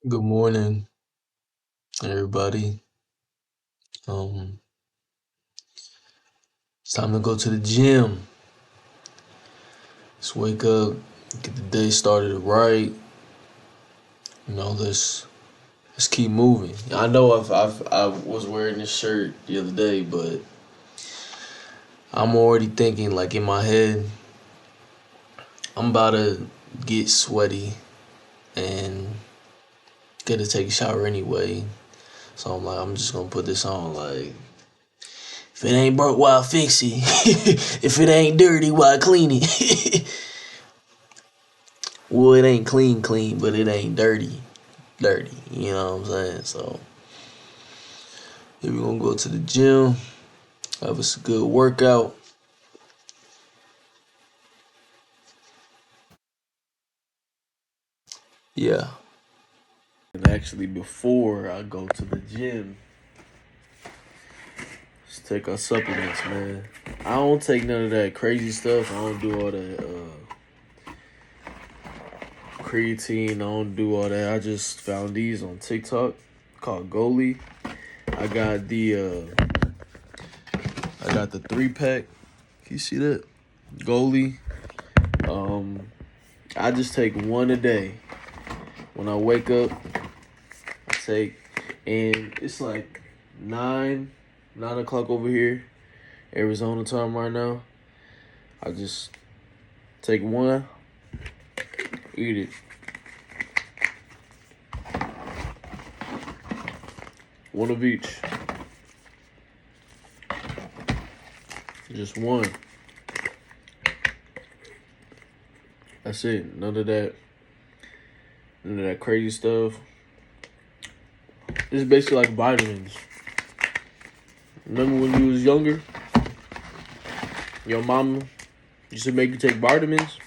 Good morning, everybody. Um, it's time to go to the gym. Let's wake up, get the day started right. Let's keep moving. I know I was wearing this shirt the other day, but I'm already thinking like in my head, I'm about to get sweaty and get to take a shower anyway. So I'm like, I'm just gonna put this on. Like, if it ain't broke, why fix it? If it ain't dirty, why clean it? Well, it ain't clean, but it ain't dirty. You know what I'm saying? So, here we gonna go to the gym, have us a good workout. Yeah. And actually, before I go to the gym, let's take our supplements, man. I don't take none of that crazy stuff. I don't do all that creatine. I don't do all that. I just found these on TikTok called Goalie. I got the 3 pack. Can you see that? Goalie. Um, I just take one a day. When I wake up, I take, and it's like 9 o'clock over here, Arizona time right now. I just take one, eat it. One of each. Just one. That's it. None of that crazy stuff. It's basically like vitamins. Remember when you was younger? Your mama used to make you take vitamins?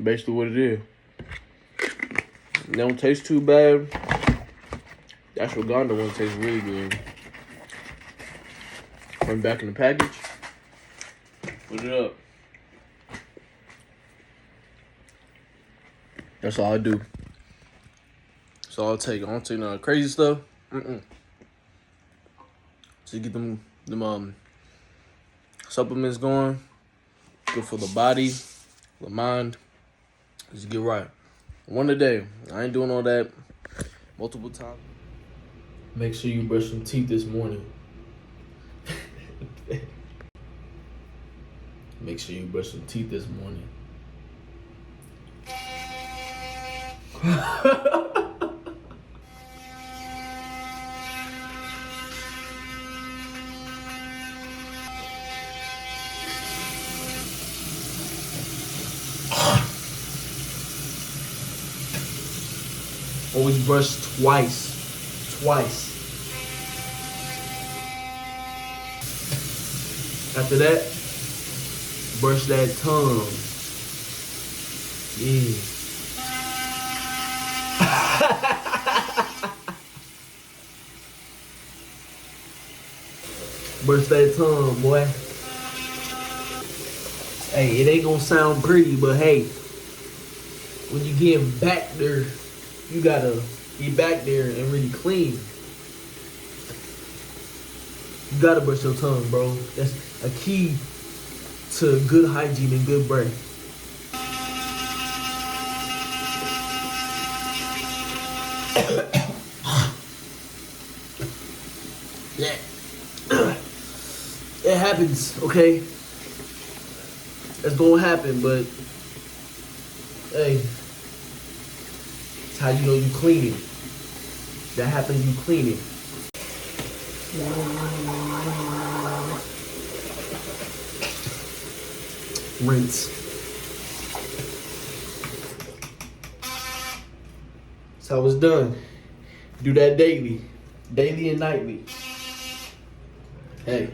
Basically what it is. They don't taste too bad. The ashwagandha one tastes really good. Put it back in the package. Put it up. That's all I do. That's all I take. I don't take none crazy stuff. Just get them supplements going. Good for the body, the mind. Just get right. One a day. I ain't doing all that multiple times. Make sure you brush some teeth this morning. Make sure you brush some teeth this morning. Always brush twice. Twice. After that, brush that tongue. Yeah. Brush that tongue, boy. Hey, it ain't gonna sound pretty, but hey, when you get back there, you gotta get back there and really clean. You gotta brush your tongue, bro. That's a key to good hygiene and good breath. Yeah. It happens, okay? It's gonna happen, but hey, it's how you know you clean it. That happens, you clean it. Rinse. That's how it's done. Do that daily. Daily and nightly. Hey,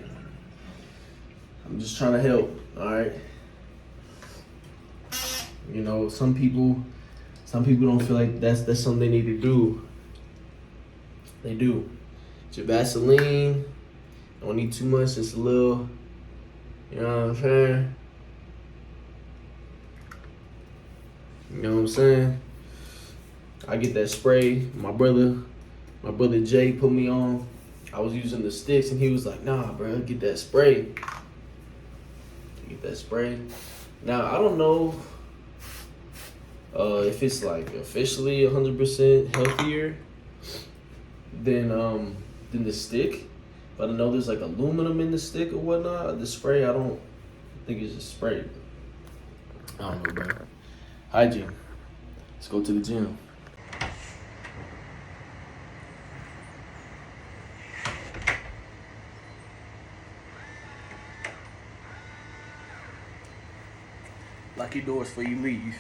I'm just trying to help, alright? You know, some people don't feel like that's something they need to do. They do. It's your Vaseline. Don't need too much, just a little, you know what I'm saying? You know what I'm saying? I get that spray. My brother Jay put me on. I was using the sticks and he was like, nah, bro, get that spray. Get that spray. Now, I don't know if it's like officially 100% healthier than the stick. But I know there's like aluminum in the stick or whatnot. The spray, I don't think it's just spray. I don't know, bro. Hygiene. Let's go to the gym. Lock your doors before you leave.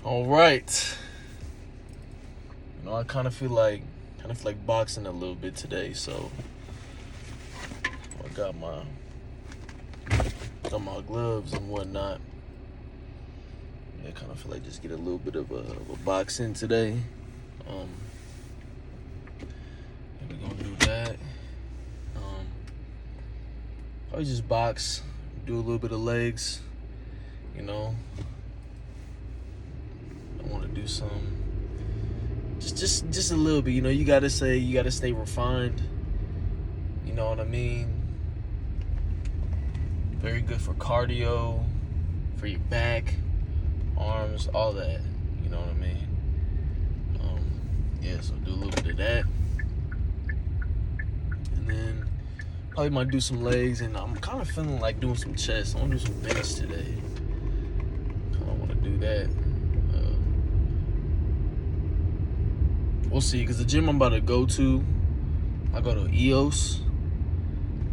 All right. You know, I kind of feel like boxing a little bit today, so I got my gloves and whatnot. Yeah, I kind of feel like just get a little bit of a boxing today. We're gonna do that. Probably just box, do a little bit of legs. You know, I want to do some. Just a little bit, you know. You gotta stay refined. You know what I mean? Very good for cardio, for your back, arms, all that. You know what I mean? Yeah, so do a little bit of that, and then probably might do some legs. And I'm kind of feeling like doing some chest. I want to do some bench today. Kind of want to do that. We'll see, because the gym I'm about to go to, I go to EOS.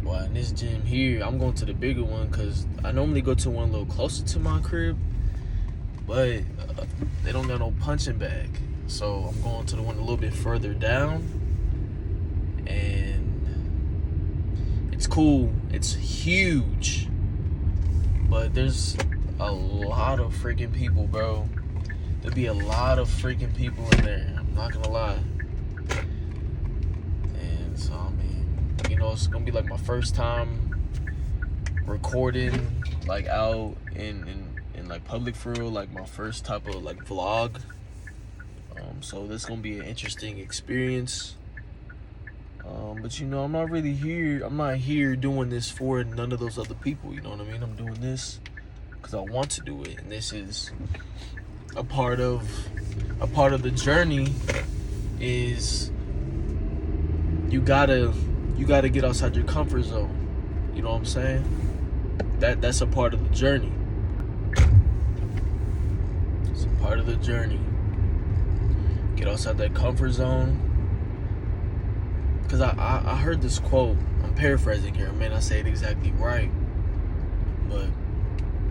Well, in this gym here, I'm going to the bigger one because I normally go to one a little closer to my crib, but they don't got no punching bag. So I'm going to the one a little bit further down, and it's cool. It's huge, but there's a lot of freaking people, bro. There'll be a lot of freaking people in there. I'm not gonna lie. And so, I mean, you know, it's gonna be like my first time recording, like out in like public for real, like my first type of like vlog. So this is gonna be an interesting experience. But you know, I'm not here doing this for none of those other people. You know what I mean? I'm doing this because I want to do it, and this is a part of the journey. Is you gotta get outside your comfort zone. You know what I'm saying? That's a part of the journey. It's a part of the journey. Get outside that comfort zone. Cause I heard this quote. I'm paraphrasing here. I may not say it exactly right, but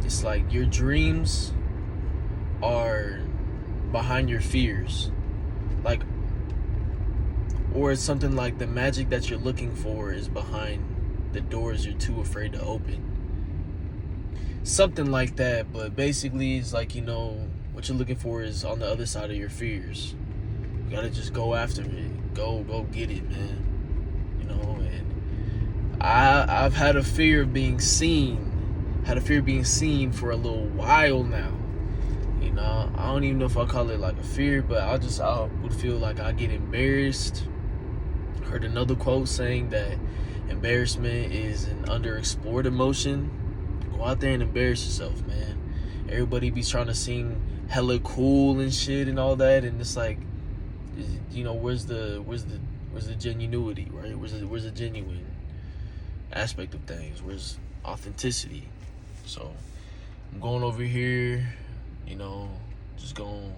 it's like your dreams are behind your fears. Like, or it's something like the magic that you're looking for is behind the doors you're too afraid to open. Something like that, but basically it's like, you know, what you're looking for is on the other side of your fears. You gotta just go after it. Go get it, man. You know, and I've had a fear of being seen. For a little while now. You know, I don't even know if I call it like a fear, but I would feel like I get embarrassed. Heard another quote saying that embarrassment is an underexplored emotion. Go out there and embarrass yourself, man. Everybody be trying to seem hella cool and shit and all that, and it's like, you know, where's the genuinity, right? Where's the genuine aspect of things? Where's authenticity? So I'm going over here, you know, just going.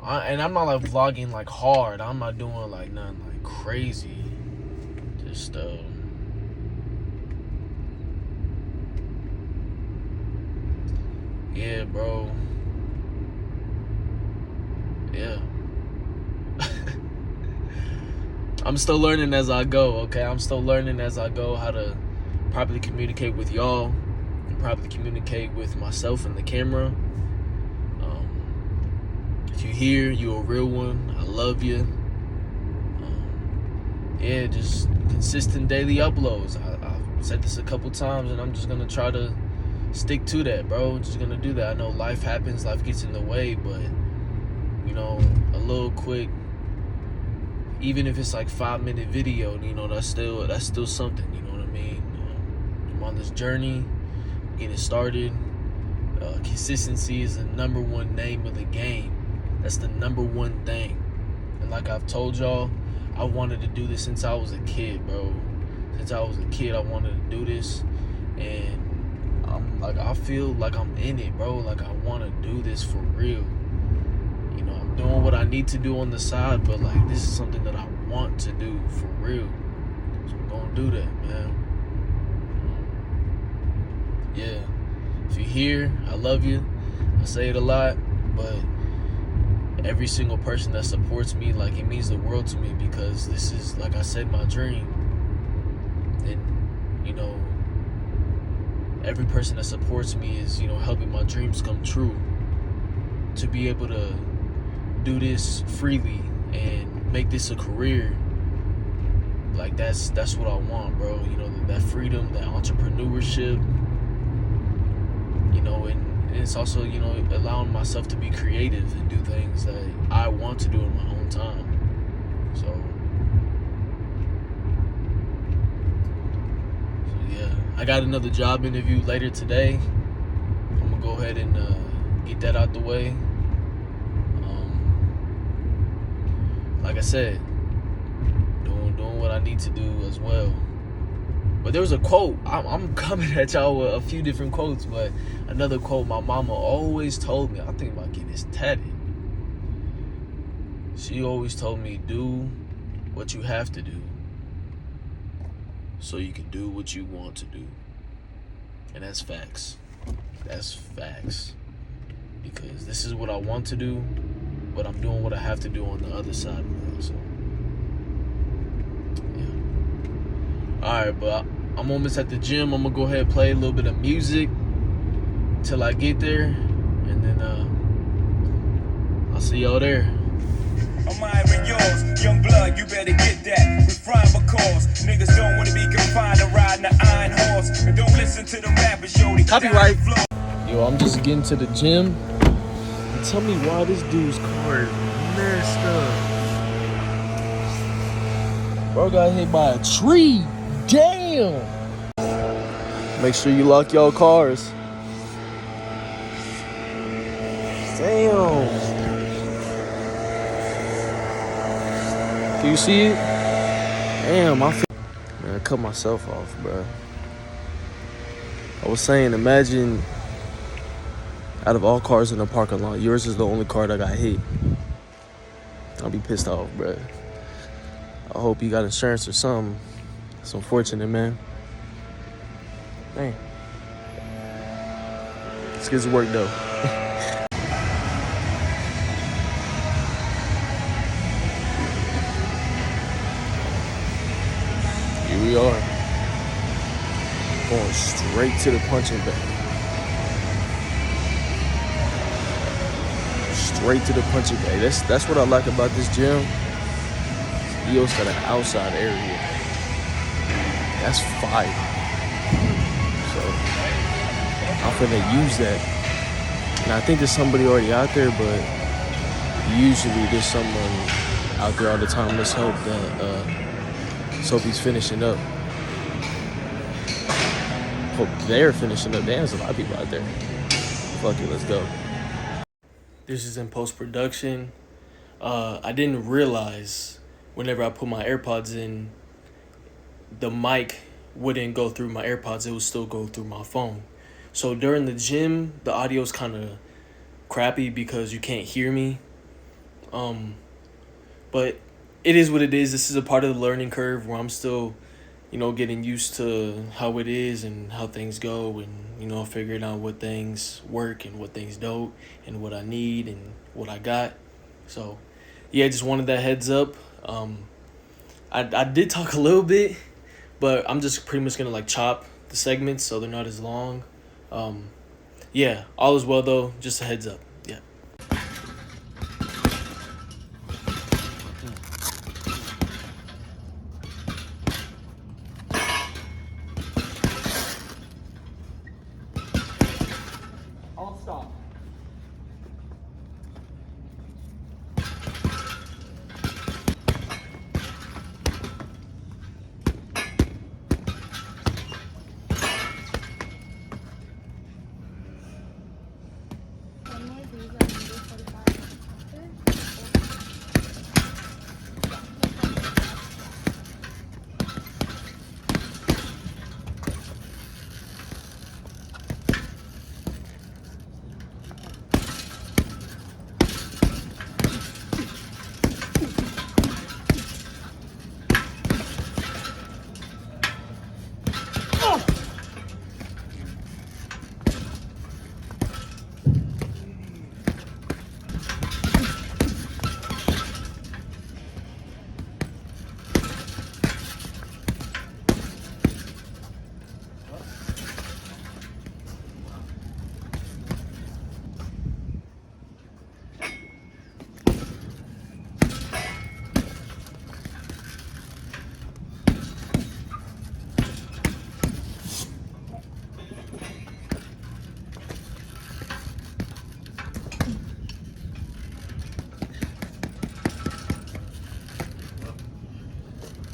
And I'm not like vlogging like hard. I'm not doing like nothing like crazy. Just yeah, bro. Yeah. I'm still learning as I go, okay? I'm still learning as I go how to properly communicate with y'all and properly communicate with myself and the camera. If you're here, you're a real one. I love you. Yeah, just consistent daily uploads. I've said this a couple times, and I'm just gonna try to stick to that, bro. Just gonna do that. I know life happens, life gets in the way, but you know, a little quick, even if it's like 5-minute video, you know, that's still something. You know what I mean? I'm on this journey, getting started. Consistency is the number one name of the game. That's the number one thing. And like I've told y'all, I wanted to do this since I was a kid, bro. Since I was a kid, I wanted to do this, and I feel like I'm in it, bro. Like I want to do this for real. You know, I'm doing what I need to do on the side, but like this is something that I want to do for real. So I'm gonna do that, man. Yeah. If you're here, I love you. I say it a lot, but every single person that supports me, like, it means the world to me, because this is, like I said, my dream. And you know, every person that supports me is, you know, helping my dreams come true. To be able to do this freely and make this a career, like that's what I want, bro. You know, that freedom, that entrepreneurship, you know, and it's also, you know, allowing myself to be creative and do things that I want to do in my own time. So yeah, I got another job interview later today. I'm gonna go ahead and get that out the way. Like I said, doing what I need to do as well. But there was a quote. I'm coming at y'all with a few different quotes, but another quote my mama always told me. I think about getting this tatted. She always told me, do what you have to do so you can do what you want to do. And that's facts. That's facts. Because this is what I want to do, but I'm doing what I have to do on the other side of that. So alright, but I'm almost at the gym. I'm gonna go ahead and play a little bit of music till I get there, and then I'll see y'all there. I'm admiring yours, young blood, you better get that. Refine because niggas don't wanna be confined to riding the iron horse. And don't listen to the rappers, yo. Copyright. Yo, I'm just getting to the gym. And tell me why this dude's car is messed up. Bro got hit by a tree. Damn! Make sure you lock y'all cars. Damn! Can you see it? Damn, man, I cut myself off, bro. I was saying, imagine out of all cars in the parking lot, yours is the only car that got hit. I'll be pissed off, bro. I hope you got insurance or something. It's unfortunate, man. Dang. Let's get to work, though. Here we are. Going straight to the punching bag. Straight to the punching bag. That's what I like about this gym. EO's got an outside area. That's fire. So I'm finna use that. And I think there's somebody already out there, but usually there's someone out there all the time. Let's hope that Sophie's finishing up. Hope they're finishing up. There's a lot of people out there. Fuck it, let's go. This is in post-production. I didn't realize whenever I put my AirPods in, the mic wouldn't go through my AirPods. It would still go through my phone. So during the gym, the audio's kind of crappy because you can't hear me. But it is what it is. This is a part of the learning curve where I'm still, getting used to how it is and how things go, and figuring out what things work and what things don't, and what I need and what I got. So, yeah, just wanted that heads up. I did talk a little bit, but I'm just pretty much gonna like chop the segments so they're not as long. Um, yeah, all is well though. Just a heads up. Yeah. I'll stop. One more visa on number 45 after.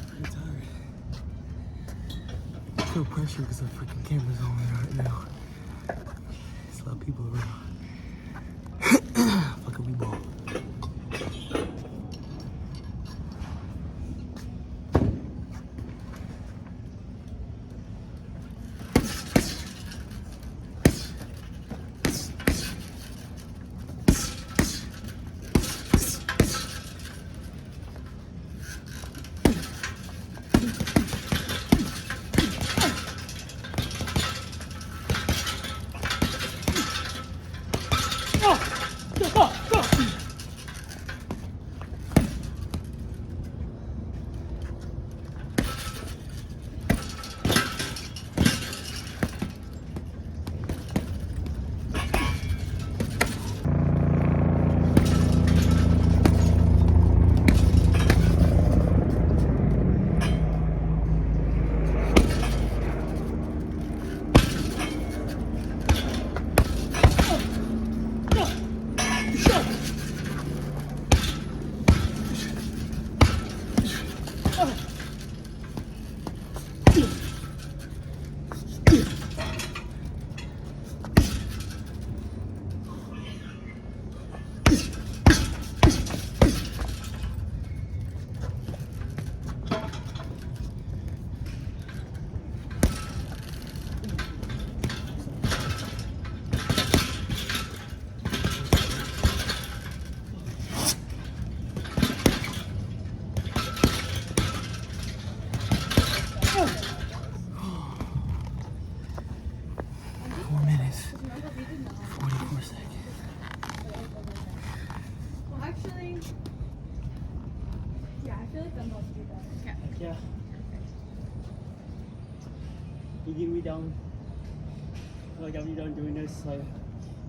I'm tired. I feel pressure because the freaking camera's on me right now. There's a lot of people around. Fucking we ball. Well, actually, yeah, I feel like I'm about to do that. Okay. Yeah. You get me down. Like, I'll be done doing this. Like,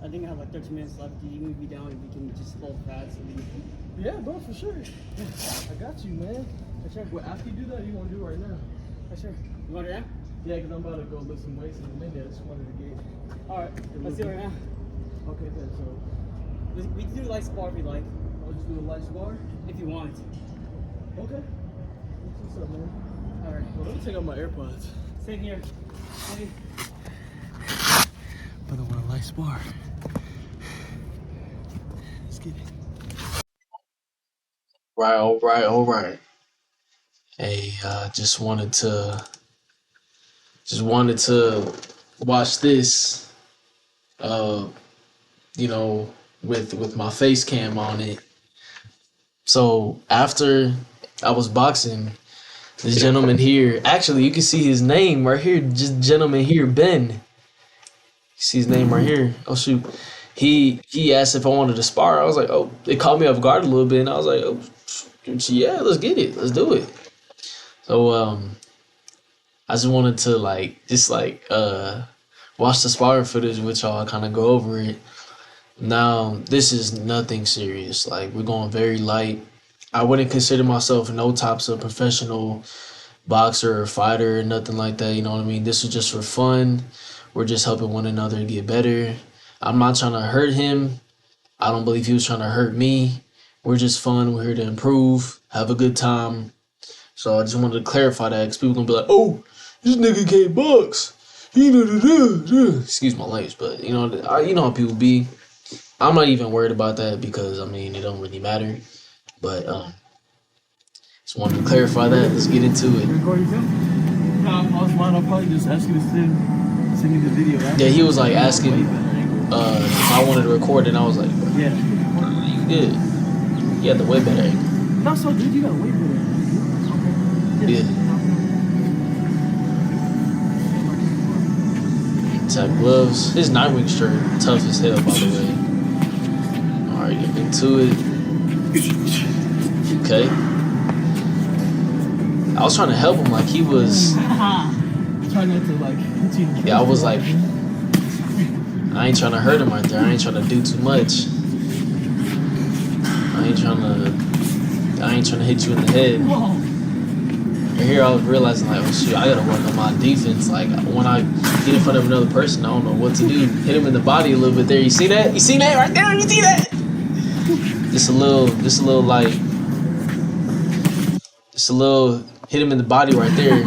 I think I have like 13 minutes left. You get me down and we can just pull pads. Yeah, bro, for sure. I got you, man. For sure. Well, after you do that, you want to do it right now? For sure. You want it now? Yeah, because I'm about to go lift some weights in a minute. I just wanted to get. Alright, let's do it right now. Okay, then. So We can do light spar if you like. I'll just do a light bar. If you want. Okay. What's up, man? Alright. Well, let me take out my AirPods. Same here. Maybe. But I want a light bar. Let's get it. Right, all right. Hey, just wanted to watch this. You know, with my face cam on it. So after I was boxing, this gentleman here, actually, you can see his name right here. Just gentleman here, Ben. You see his name right here. Oh shoot. He asked if I wanted to spar. I was like, oh, it caught me off guard a little bit, and I was like, oh, yeah, let's get it, let's do it. So I just wanted to watch the sparring footage with y'all, kind of go over it. Now this is nothing serious. Like we're going very light. I wouldn't consider myself no types of professional boxer or fighter or nothing like that. You know what I mean? This was just for fun. We're just helping one another get better. I'm not trying to hurt him. I don't believe he was trying to hurt me. We're just fun. We're here to improve, have a good time. So I just wanted to clarify that because people gonna be like, "Oh, this nigga can't box." Excuse my language, but you know how people be. I'm not even worried about that because I mean it don't really matter. But just wanted to clarify that. Let's get into it. Recording too? No, I was mine. I'll probably just ask you to send me the video. Yeah, he was like asking if I wanted to record, and I was like, Yeah. "You good? You had the way better angle." Not so good. You got way better. Yeah. Tap gloves. His Nightwing shirt, tough as hell, by the way. Alright, get into it. Okay. I was trying to help him, like he was. Try not to like hit you in the face. Yeah, I was like, I ain't trying to hurt him right there. I ain't trying to do too much. I ain't trying to hit you in the head. And here I was realizing, like, oh shoot, I gotta work on my defense. Like when I get in front of another person, I don't know what to do. Hit him in the body a little bit there. You see that? You see that right there? You see that? Just a little hit him in the body right there.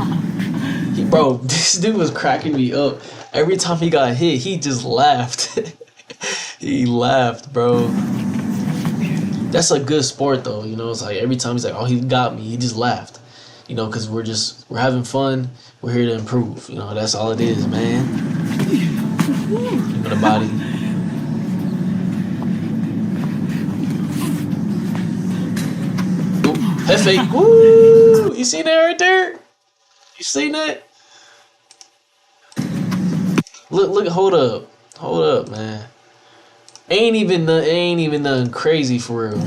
Bro, this dude was cracking me up. Every time he got hit, he just laughed. He laughed, bro. That's a good sport though, you know. It's like every time he's like, "Oh, he got me," he just laughed. You know, because we're having fun. We're here to improve. You know, that's all it is, man. In the body. Ooh, head fake. Woo! You seen that right there? You seen that? Look, hold up, man. Ain't even nothing crazy for real.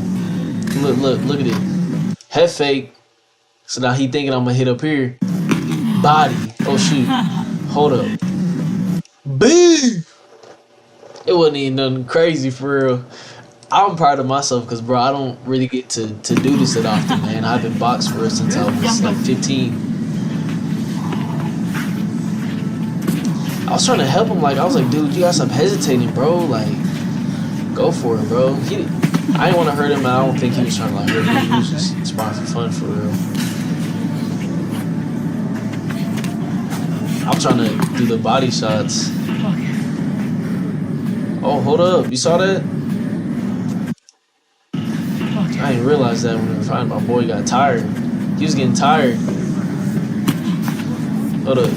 Look at it. Head fake. So now he thinking I'm gonna hit up here. Body. Oh shoot. Hold up. Boom. It wasn't even nothing crazy for real. I'm proud of myself because, bro, I don't really get to do this that often, man. I've been boxed for real since I was like 15. I was trying to help him. Like I was like, dude, you gotta stop hesitating, bro. Like, go for it, bro. I didn't want to hurt him. And I don't think he was trying to like hurt me. He was just sparring for fun, for real. I'm trying to do the body shots. Oh, hold up. You saw that? I didn't realize that when we were fighting. My boy got tired. He was getting tired. Hold up.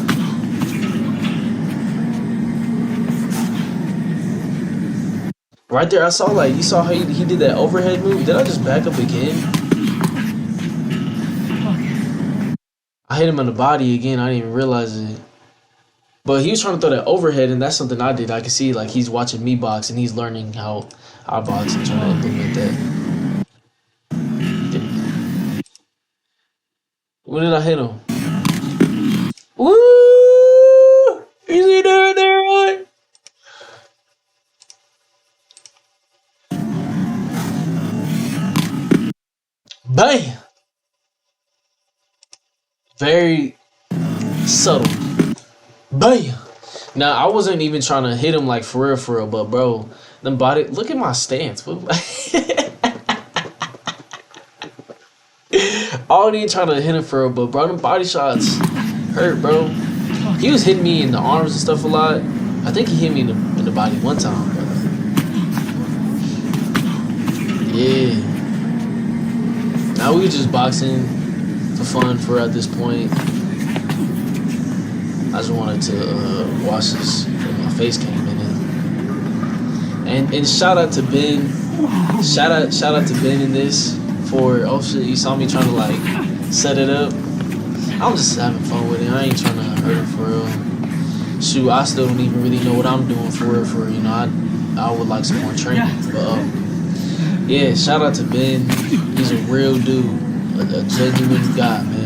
Right there, I saw like, you saw how he did that overhead move? Did I just back up again? I hit him in the body again. I didn't even realize it. But he was trying to throw that overhead, and that's something I did. I can see like he's watching me box, and he's learning how I box and trying to implement that. When did I hit him? Woo! You see that there, right? Bam! Very subtle. Bam! Now, I wasn't even trying to hit him like for real, but bro, them body, look at my stance. I wasn't even trying to hit him for real, but bro, them body shots hurt, bro. He was hitting me in the arms and stuff a lot. I think he hit me in the body one time, bro. Yeah. Now we just boxing for fun for at this point. I just wanted to watch this when my face came in it. And shout out to Ben. Shout out to Ben in this for, oh shit, you saw me trying to like set it up. I'm just having fun with it. I ain't trying to hurt it for real. Shoot, I still don't even really know what I'm doing for real. For you know, I would like some more training. But yeah, shout out to Ben. He's a real dude, a genuine guy, man.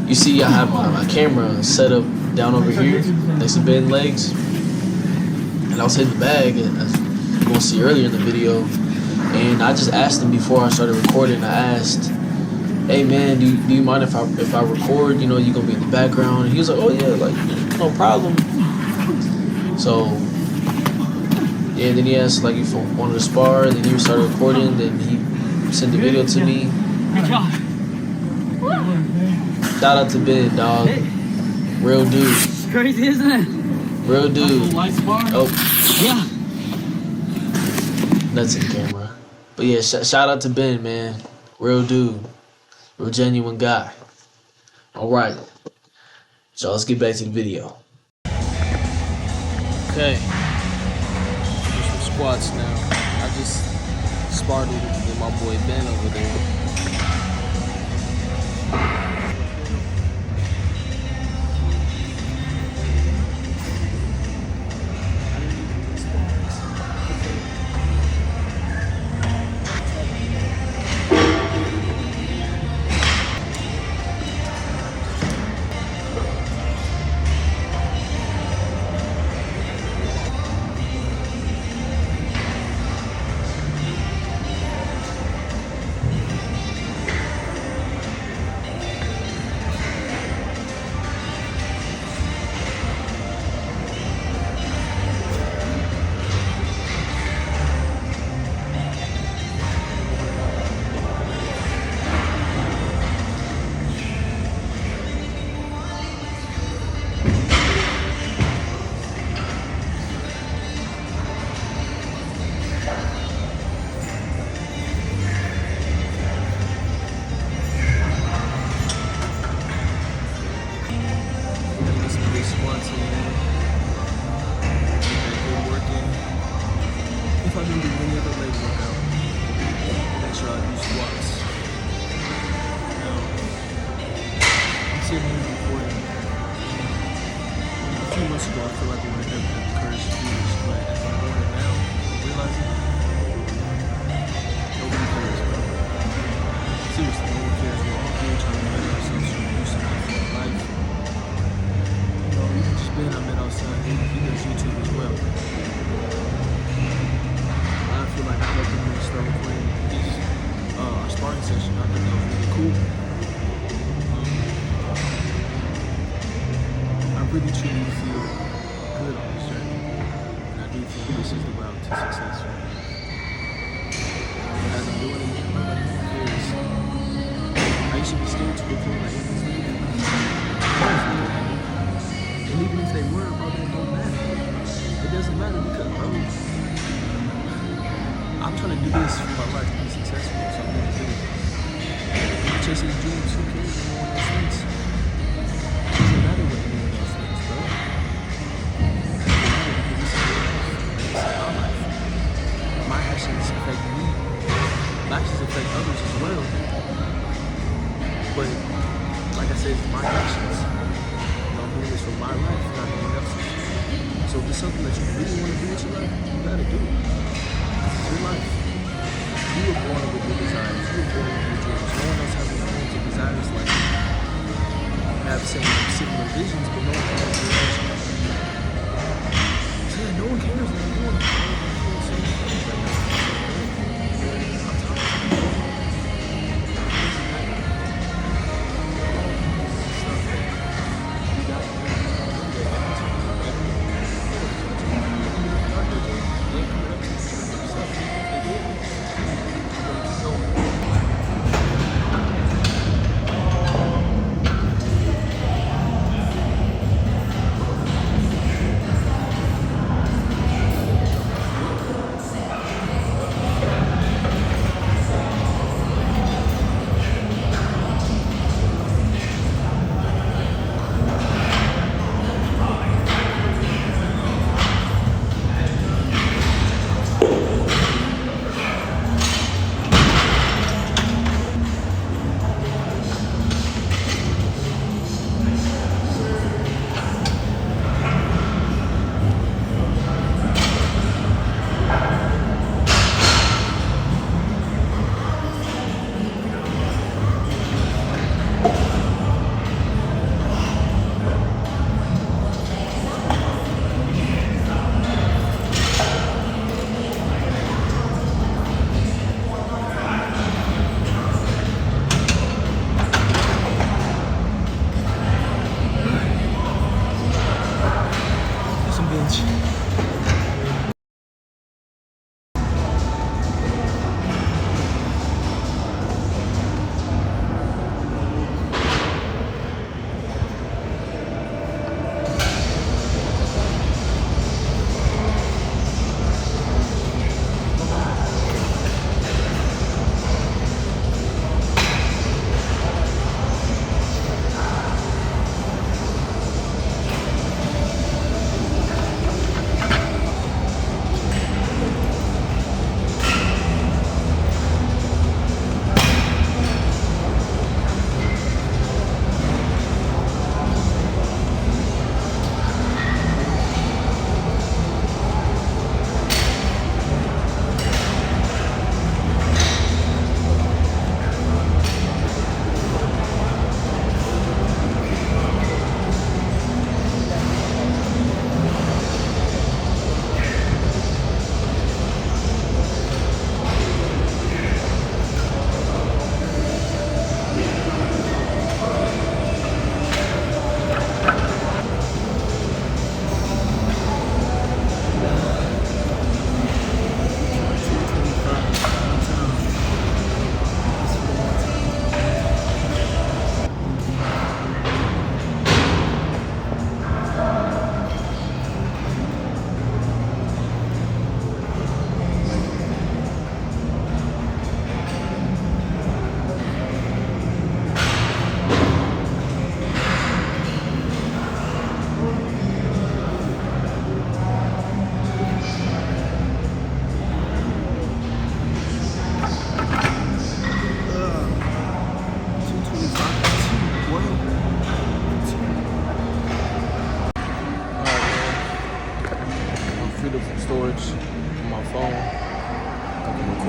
You see, I have my camera set up down over here next to Ben's legs, and I was hitting the bag, as you're gonna see earlier in the video. And I just asked him before I started recording. I asked, "Hey man, do you mind if I record? You know, you gonna be in the background?" And he was like, "Oh yeah, like no problem." So yeah, then he asked like if I wanted to spar. Then he started recording. Then he sent the video to me. Good job. Shout out to Ben, dog. Real dude. It's crazy, isn't it? Real dude. Light bar. Oh, Yeah. that's in camera. But yeah, shout out to Ben, man. Real dude. Real genuine guy. All right. So let's get back to the video. Okay. Do some squats now. I just sparred with my boy Ben over there. Squats in there. Get that good work in. If I don't do any other leg workout, make sure I do squats. Now, I'm sitting here recording. A few months ago, I feel like I would have had the courage to do this, but as I'm doing it now, I'm realizing nobody cares, bro. Seriously, no one cares. We're all here trying to better ourselves, trying to do something for our life. Just Ben I met outside, he does YouTube as well. I feel like I helped him start recording his our sparring session. I think that was really cool. I really truly feel good on this journey, and I do think this is the route to success for me. And as I'm doing it, nobody cares. I used to be scared to record my enemies. And even if they were, bro, it don't matter. It doesn't matter because, bro, I'm trying to do this for my life to be successful, so I'm going to do it. Chasing the dreams, who cares what anyone else thinks? It doesn't matter what anyone else thinks, bro. It doesn't matter because this is your life. This is our life. My actions affect me. My actions affect others as well. But, like I said, it's my actions. I'm doing this for my life, not anyone else's. So if it's something that you really want to do with your life, you gotta do it. This is your life. You were born with your desires. You were born with your dreams. No one else has the dreams and desires like you. You have the same similar visions, but no one has your actions. So yeah, no one cares what I'm doing.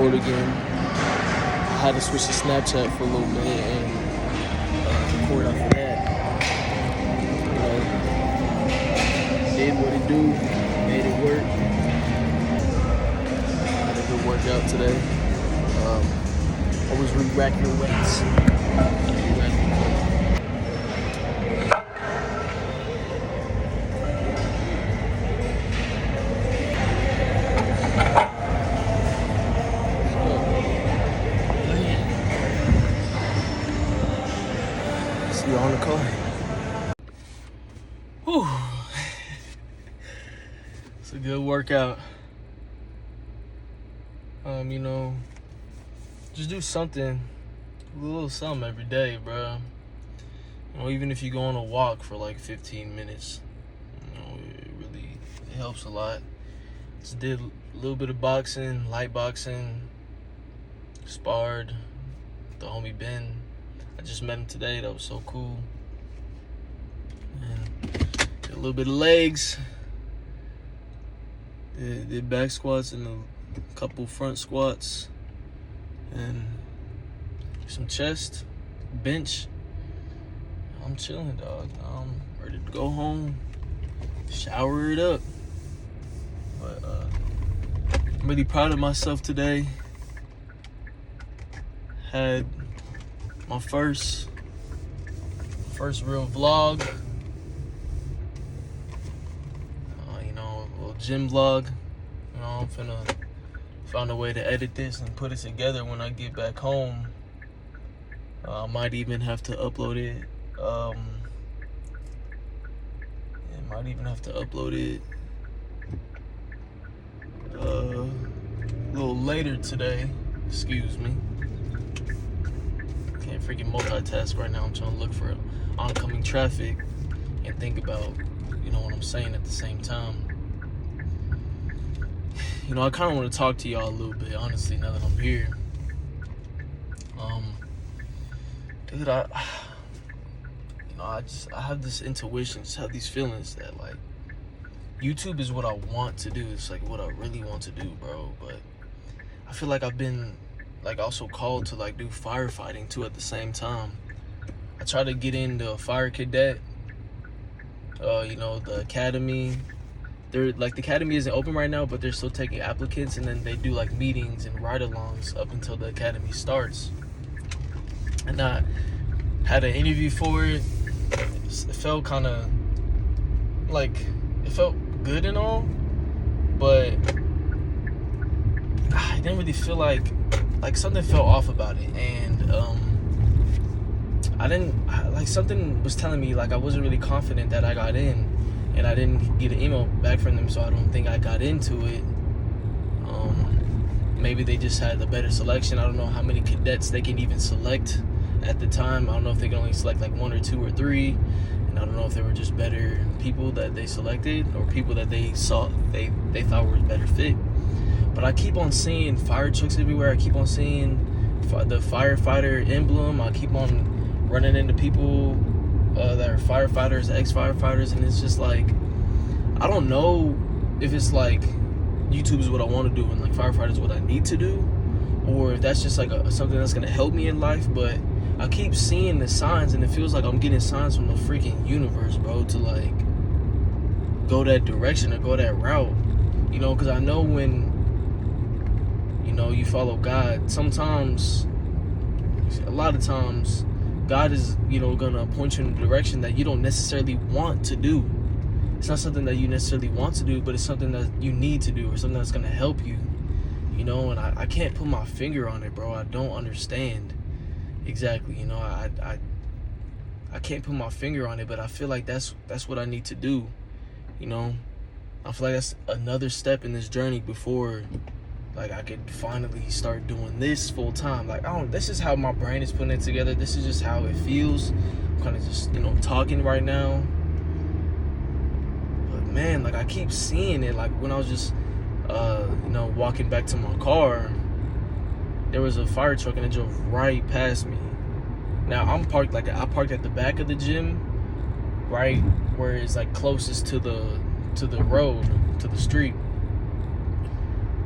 record again. I had to switch to Snapchat for a little minute and record off of that. Did what it do, made it work. Had a good workout today. Always re-rack your weights. See you on the car. Whew. It's a good workout. Just do something, a little something every day, bro. Even if you go on a walk for like 15 minutes, it helps a lot. Just did a little bit of boxing, light boxing, sparred with the homie Ben. I just met him today. That was so cool. And did a little bit of legs. Did back squats and a couple front squats. And some chest, bench. I'm chilling, dog. I'm ready to go home, shower it up. But I'm really proud of myself today. Had my first real vlog. A little gym vlog. I'm finna find a way to edit this and put it together when I get back home. I might even have to upload it. A little later today. Excuse me. Can't freaking multitask right now. I'm trying to look for oncoming traffic and think about, what I'm saying at the same time. I kind of want to talk to y'all a little bit, honestly, now that I'm here. Dude, I have this intuition, just have these feelings that, like, YouTube is what I want to do. It's, like, what I really want to do, bro. But I feel like I've been, like, also called to, like, do firefighting, too, at the same time. I tried to get into fire cadet, the academy. The academy isn't open right now, but they're still taking applicants, and then they do like meetings and ride-alongs up until the academy starts. And I had an interview for it. It felt kind of like, it felt good and all, but I didn't really feel like something felt off about it. And something was telling me like I wasn't really confident that I got in. And I didn't get an email back from them, so I don't think I got into it. Maybe they just had a better selection. I don't know how many cadets they can even select at the time. I don't know if they can only select like 1 or 2 or 3. And I don't know if they were just better people that they selected or people that they thought were a better fit. But I keep on seeing fire trucks everywhere. I keep on seeing the firefighter emblem. I keep on running into people that are firefighters, ex-firefighters, and it's just like, I don't know if it's like YouTube is what I want to do and like firefighter is what I need to do, or if that's just like something that's gonna help me in life. But I keep seeing the signs, and it feels like I'm getting signs from the freaking universe, bro, to like go that direction or go that route, because I know when you follow God, sometimes, a lot of times, God is, gonna point you in a direction that you don't necessarily want to do. It's not something that you necessarily want to do, but it's something that you need to do, or something that's gonna help you, and I can't put my finger on it, bro. I don't understand exactly, I can't put my finger on it, but I feel like that's what I need to do, I feel like that's another step in this journey before like I could finally start doing this full time. Like, this is how my brain is putting it together. This is just how it feels. I'm kind of just, talking right now. But man, like I keep seeing it. Like when I was just, walking back to my car, there was a fire truck and it drove right past me. Now I parked at the back of the gym, right where it's like closest to the road, to the street.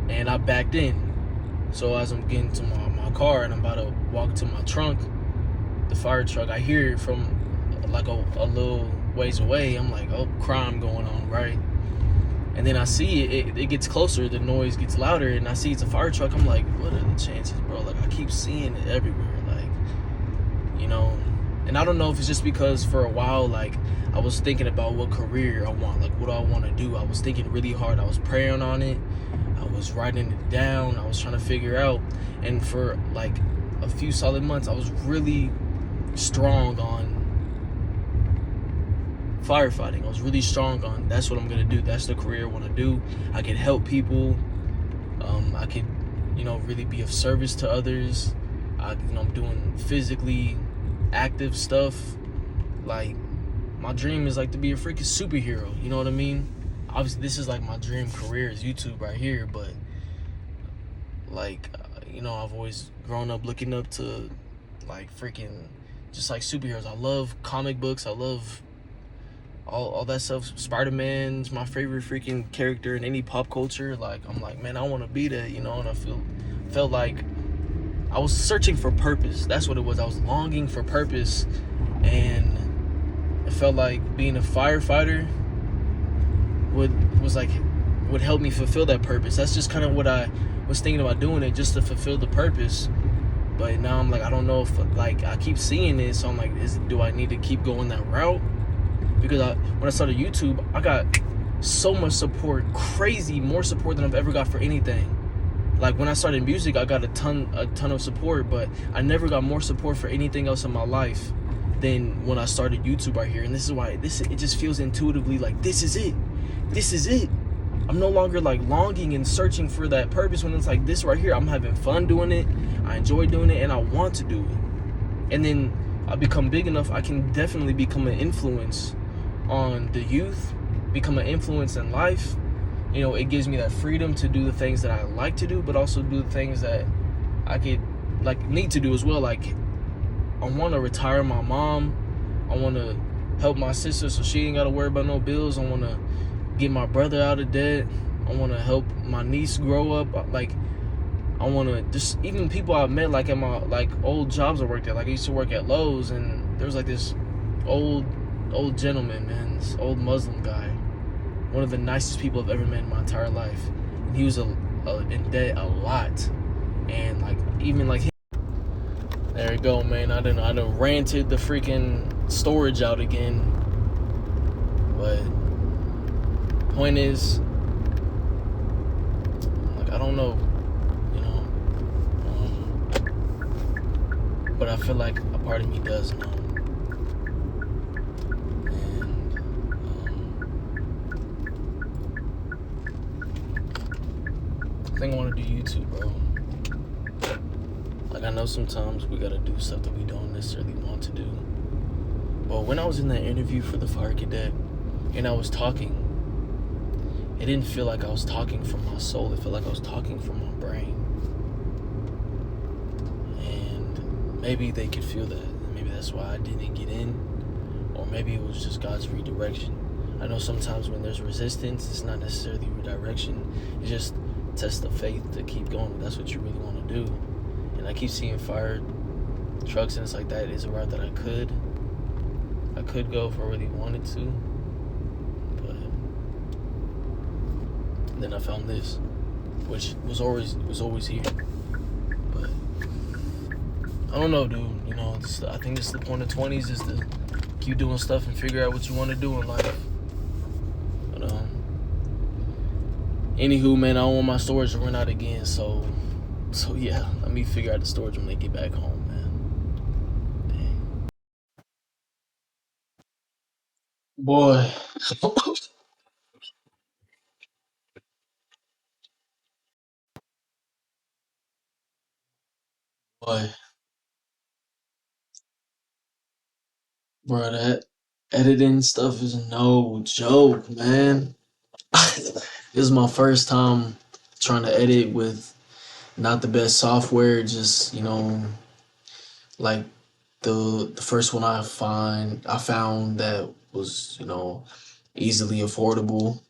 And I backed in. So as I'm getting to my car and I'm about to walk to my trunk, the fire truck, I hear it from like a little ways away. I'm like, oh, crime going on, right? And then I see it gets closer, the noise gets louder, and I see it's a fire truck. I'm like, what are the chances, bro? Like, I keep seeing it everywhere, like, you know. And I don't know if it's just because for a while, like, I was thinking about what career I want, like, what do I want to do. I was thinking really hard. I was praying on it. I was writing it down. I was trying to figure out. And for like a few solid months, I was really strong on firefighting. I was really strong on that's what I'm gonna do. That's the career I want to do. I could help people. I could, really be of service to others. I'm doing physically active stuff. Like, my dream is like to be a freaking superhero. You know what I mean? Obviously, this is like my dream career is YouTube right here. But like, I've always grown up looking up to like freaking just like superheroes. I love comic books. I love all that stuff. Spider-Man's my favorite freaking character in any pop culture. Like, I'm like, man, I want to be that, and I felt like I was searching for purpose. That's what it was. I was longing for purpose, and it felt like being a firefighter would help me fulfill that purpose. That's just kind of what I was thinking about doing it, just to fulfill the purpose. But now I'm like, I don't know if, like, I keep seeing it, so I'm like, do I need to keep going that route? Because when I started YouTube, I got so much support, crazy more support than I've ever got for anything. Like, when I started music, I got a ton of support, but I never got more support for anything else in my life than when I started YouTube right here. And this is why it just feels intuitively like this is it. I'm no longer like longing and searching for that purpose when it's like this right here. I'm having fun doing it. I enjoy doing it, and I want to do it. And then I become big enough, I can definitely become an influence on the youth, become an influence in life. It gives me that freedom to do the things that I like to do, but also do the things that I could need to do as well. Like, I want to retire my mom. I want to help my sister so she ain't got to worry about no bills. I want to get my brother out of debt. I want to help my niece grow up. Like, I want to just, even people I've met like in my old jobs I worked at. Like, I used to work at Lowe's, and there was like this old gentleman, man, this old Muslim guy, one of the nicest people I've ever met in my entire life. And he was in debt a lot, and like, even like him. There you go, man. I done ranted the freaking storage out again. But point is, like, I don't know, but I feel like a part of me does know. I think I want to do YouTube, bro. Like, I know sometimes we gotta do stuff that we don't necessarily want to do. But when I was in that interview for the Fire Cadet and I was talking, it didn't feel like I was talking from my soul. It felt like I was talking from my brain. And maybe they could feel that. Maybe that's why I didn't get in. Or maybe it was just God's redirection. I know sometimes when there's resistance, it's not necessarily redirection. It's just test of faith to keep going. That's what you really want to do. And I keep seeing fire trucks, and it's like that is a route that I could go if I really wanted to. But then I found this, which was always here. But I don't know, dude. I think this is the point of 20s, is to keep doing stuff and figure out what you want to do in life. But anywho, man, I don't want my storage to run out again, so yeah, let me figure out the storage when they get back home, man. Dang. Boy. Boy. Bro, that editing stuff is no joke, man. This is my first time trying to edit with not the best software, just, like the first one I found that was, easily affordable.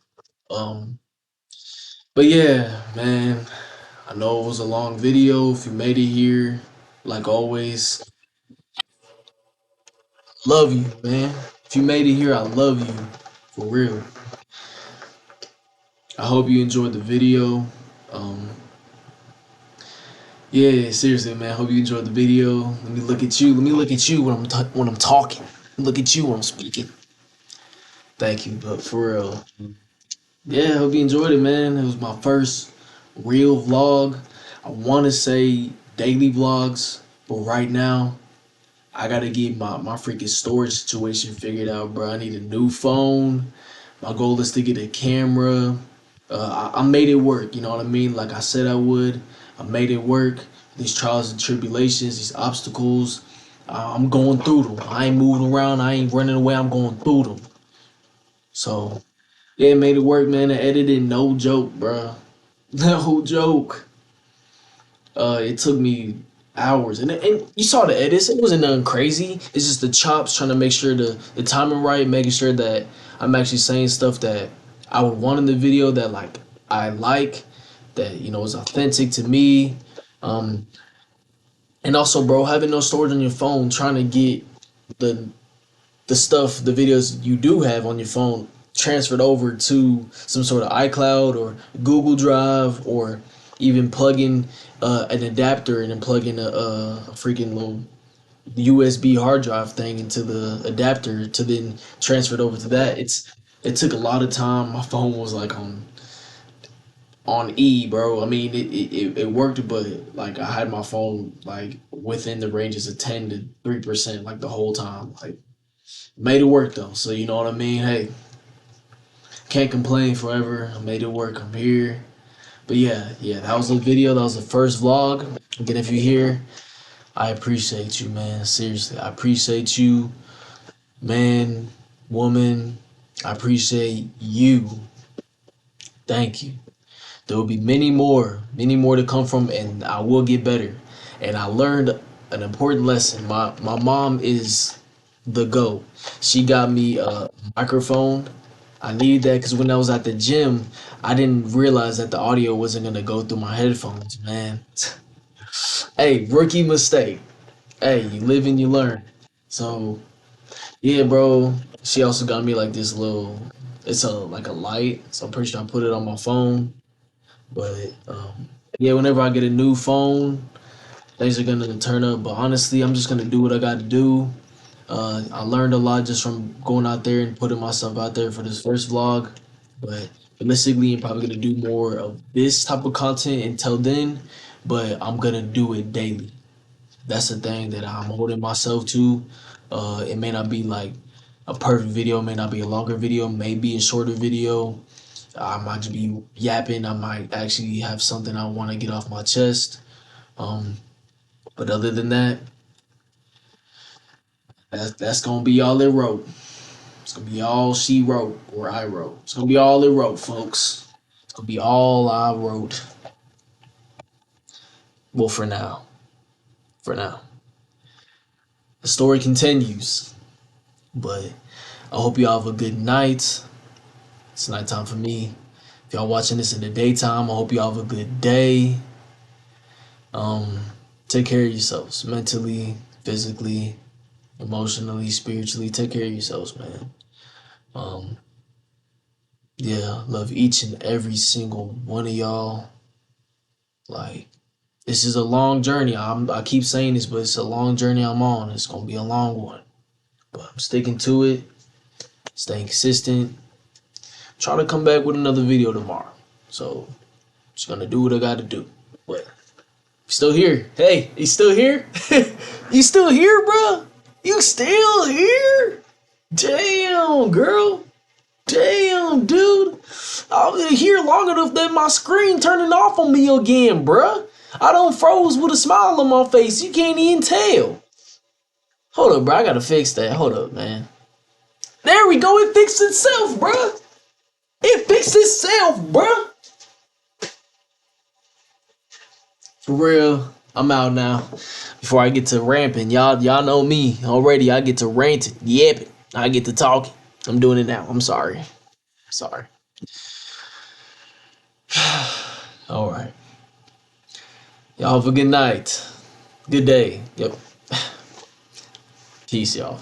But yeah, man, I know it was a long video. If you made it here, like always, love you, man. If you made it here, I love you. For real. I hope you enjoyed the video. Um, yeah, seriously, man. Hope you enjoyed the video. Let me look at you. Let me look at you when I'm talking. Look at you when I'm speaking. Thank you, but for real. Yeah, hope you enjoyed it, man. It was my first real vlog. I want to say daily vlogs, but right now I gotta get my freaking storage situation figured out, bro. I need a new phone. My goal is to get a camera. I made it work, you know what I mean? Like I said I would. I made it work. These trials and tribulations, these obstacles, I'm going through them. I ain't moving around. I ain't running away. I'm going through them. So, yeah, made it work, man. The editing, no joke, bro. No joke. It took me hours, and you saw the edits. It wasn't nothing crazy. It's just the chops, trying to make sure the timing right, making sure that I'm actually saying stuff that I would want in the video, that like I like, that is authentic to me. Um, and also, bro, having no storage on your phone, trying to get the the videos you do have on your phone transferred over to some sort of iCloud or Google Drive, or even plugging an adapter and then plugging a freaking little USB hard drive thing into the adapter to then transfer it over to that. It took a lot of time. My phone was like on E, bro. I mean, it worked, but like I had my phone like within the ranges of 10 to 3%, like the whole time. Like, made it work though. So you know what I mean? Hey, can't complain forever. I made it work. I'm here. But yeah, that was the video. That was the first vlog. Again, if you're here, I appreciate you, man. Seriously, I appreciate you, man, woman. I appreciate you. Thank you. There will be many more to come from, and I will get better. And I learned an important lesson. My mom is the GOAT. She got me a microphone. I needed that because when I was at the gym, I didn't realize that the audio wasn't gonna go through my headphones, man. Hey, rookie mistake. Hey, you live and you learn. So yeah, bro. She also got me like this little. It's like a light. So I'm pretty sure I put it on my phone. But yeah, whenever I get a new phone, things are gonna turn up. But honestly, I'm just gonna do what I got to do. I learned a lot just from going out there and putting myself out there for this first vlog. But realistically, I'm probably gonna do more of this type of content until then. But I'm gonna do it daily. That's the thing that I'm holding myself to. It may not be like a perfect video, it may not be a longer video, maybe a shorter video. I might just be yapping. I might actually have something I want to get off my chest. But other than that, that's gonna be all it wrote. It's gonna be all she wrote or I wrote. It's gonna be all it wrote, folks. It's gonna be all I wrote. Well, for now. For now. The story continues. But I hope y'all have a good night. It's nighttime for me. If y'all watching this in the daytime, I hope y'all have a good day. Take care of yourselves mentally, physically, emotionally, spiritually. Take care of yourselves, man. Yeah, love each and every single one of y'all. Like, this is a long journey. I keep saying this, but it's a long journey I'm on. It's gonna be a long one, but I'm sticking to it, staying consistent. Try to come back with another video tomorrow. So, just gonna do what I gotta do. But you still here? Hey, you still here? You still here, bro? You still here? Damn, girl. Damn, dude. I've been here long enough that my screen turning off on me again, bruh. I don't froze with a smile on my face. You can't even tell. Hold up, bro. I gotta fix that. Hold up, man. There we go. It fixed itself, bruh. It fixed itself, bruh. For real, I'm out now. Before I get to ramping, y'all know me already. I get to ranting, yapping. I get to talking. I'm doing it now. I'm sorry. Sorry. All right. Y'all have a good night. Good day. Yep. Peace, y'all.